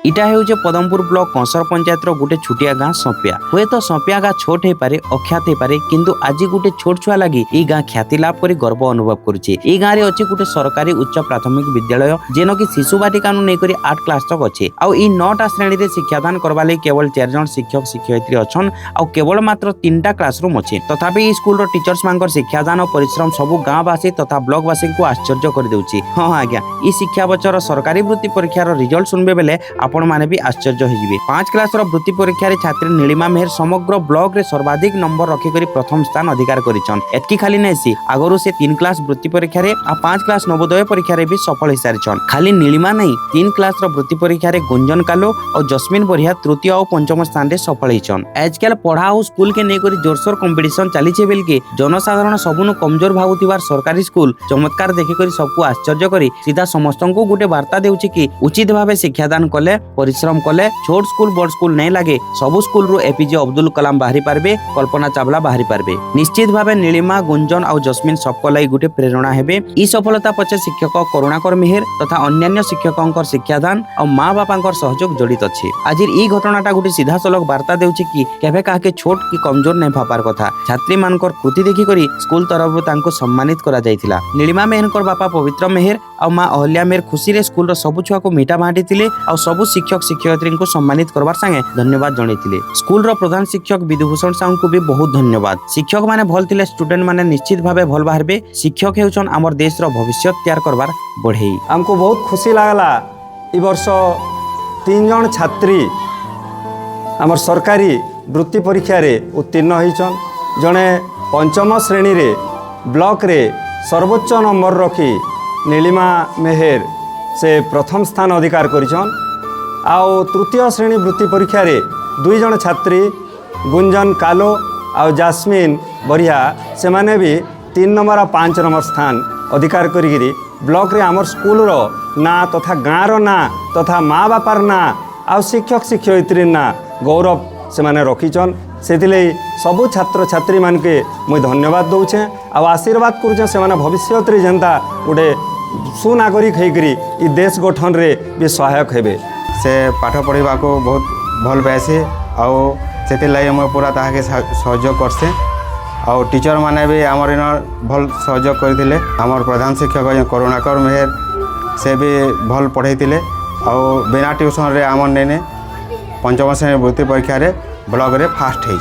इटा हेउजे पदमपुर ब्लॉक कंसर पंचायत रो गोटे छुटिया गाँ सपिया हुए तो सपिया गाँ छोट हो पारे अख्यात हो पारे किंतु आज गोटे छोट छुआ लगी ई गाँ ख्याति लाभ कर गर्व अनुभव करुचे। ई गाँ रे अच्छे गोटे सरकारी उच्च प्राथमिक विद्यालय जेन की शिशु बाटिका नहीं 8 क्लास तक अच्छे आउ 9टा श्रेणी रे शिक्षादान करवा लगी केवल 4 जन शिक्षक शिक्षयित्री अच्छन आउ केवल मात्र 3टा क्लासरूम अच्छे। तथापि ई स्कूल रो टीचर्स मानकर शिक्षादान और परिश्रम सबु गाँवासी तथा ब्लॉकवासी को आश्चर्य कर देउची। हाँ आज्ञा ई शिक्षा बच्चर सरकारी वृत्ति परीक्षार रिजल्ट सुनबे बेले आपण माने भी आश्चर्य होइबे। 5 क्लास रो वृत्ति परीक्षा रे छात्री नीलिमा मेहर समग्र ब्लॉक रे सर्वाधिक नंबर रखी करी प्रथम स्थान अधिकार करिछन। एतकी खाली नैसी आगरु से 3 क्लास वृत्ति परीक्षा रे आ 5 क्लास नवोदय परीक्षा रे भी सफल हिसारिछन। खाली नीलिमा नहीं 3 क्लास रो वृत्ति परीक्षा रे गुंजन कालो और जस्मिन बरिया तृतीय और पंचम स्थान रे सफल हिचन। आजकल पढ़ा और स्कूल के नै करी जोरसोर कंपटीशन चली छे बेल के जनसाधारण सबनु कमजोर भावुतिबार सरकारी स्कूल चमत्कार देखि करी सबको आश्चर्य करी सीधा समस्तंकु गुटे वार्ता देउछि कि उचित भावे शिक्षादान कले परिश्रम कले छोट स्कूल बड़ स्कूल नहीं लगे सबु स्कूल रु एपीजे अब्दुल कलाम बाहरी पारबे कल्पना चावला बाहरी पारबे। निश्चित भावे नीलिमा गुंजन और जस्मिन सबको लई गुटे प्रेरणा हेबे। ई सफलता पछे शिक्षक करुणाकर मेहर तथा अन्यान्य शिक्षकंकर शिक्षादान और माँ बापांकर सहयोग जड़ित अछि। आज ई घटनाटा गुटे सीधा सलग वार्ता देउछि कि केबे काके छोट कि कमजोर नहीं भापार कथा छात्री मानकर कृति देखि करी स्कूल तरफ तांको सम्मानित करा जायतिला। नीलिमा मेहरकर बापा पवित्र मेहर और माँ अहल्या मेहर खुशी रे स्कूल रो सबु छुआ को मीठा बांटी थिले और सबु शिक्षक शिक्षयित्री को सम्मानित करबार संगे धन्यवाद जणैतिले। स्कूल रो प्रधान शिक्षक विधुभूषण साहू को भी बहुत धन्यवाद। शिक्षक माने भल थिले स्टूडेंट माने निश्चित भावे भल बाहरबे। शिक्षक हेउछन हमर देश रो भविष्य तैयार करबार बढ़ेई। हमको बहुत खुशी लागला ई वर्ष 3 जन छात्री हमर सरकारी वृत्ति परीक्षा रे उत्तीर्ण होइछन। जणे पंचम श्रेणी रे ब्लॉक रे सर्वोच्च नंबर रखी नीलिमा मेहर से प्रथम स्थान अधिकार करिछन। आउ तृतीय श्रेणी वृत्ति परीक्षा रे 2 जन छात्री गुंजन कालो और जास्मिन बरिया से माने भी 3 नंबर और 5 नंबर स्थान अधिकार करी ब्लॉक रे आमर स्कूल रो ना तथा गाँव रो ना तथा माँ बापार ना आउ शिक्षक शिक्षयित्री ना गौरव से माने रखीचन। से सबु छात्र छात्री मान के मुझे धन्यवाद दूचे आ आशीर्वाद करुचे से माने भविष्य रे जनता गोटे सुनागरिक होकरी ई देश गठन रे भी सहायक हेबे। से पाठ पढ़ा को बहुत भल पाएसी आउ से मुझे पूरा ताके सहयोग करसे आउ टीचर माने भी आमर इन भल सहयोग करते। आमर प्रधान शिक्षक करुणाकर मेहर से भी भल पढ़े आउ बिना ट्यूशन रे आमर ने पंचम श्रेणी वृत्ति परीक्षा रे ब्लॉक रे फास्ट है।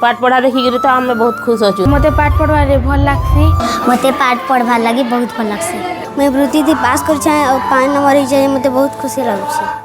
पाठ पढ़ा देखिक तो आम बहुत खुश अच्छु। मते पाठ पढ़वा रे भल लागसी। मते पाठ पढ़वा लगी बहुत भल लागसी। मैं वृत्ति पास कर 5 नंबर ही जाए मते बहुत खुशी लागुଛି।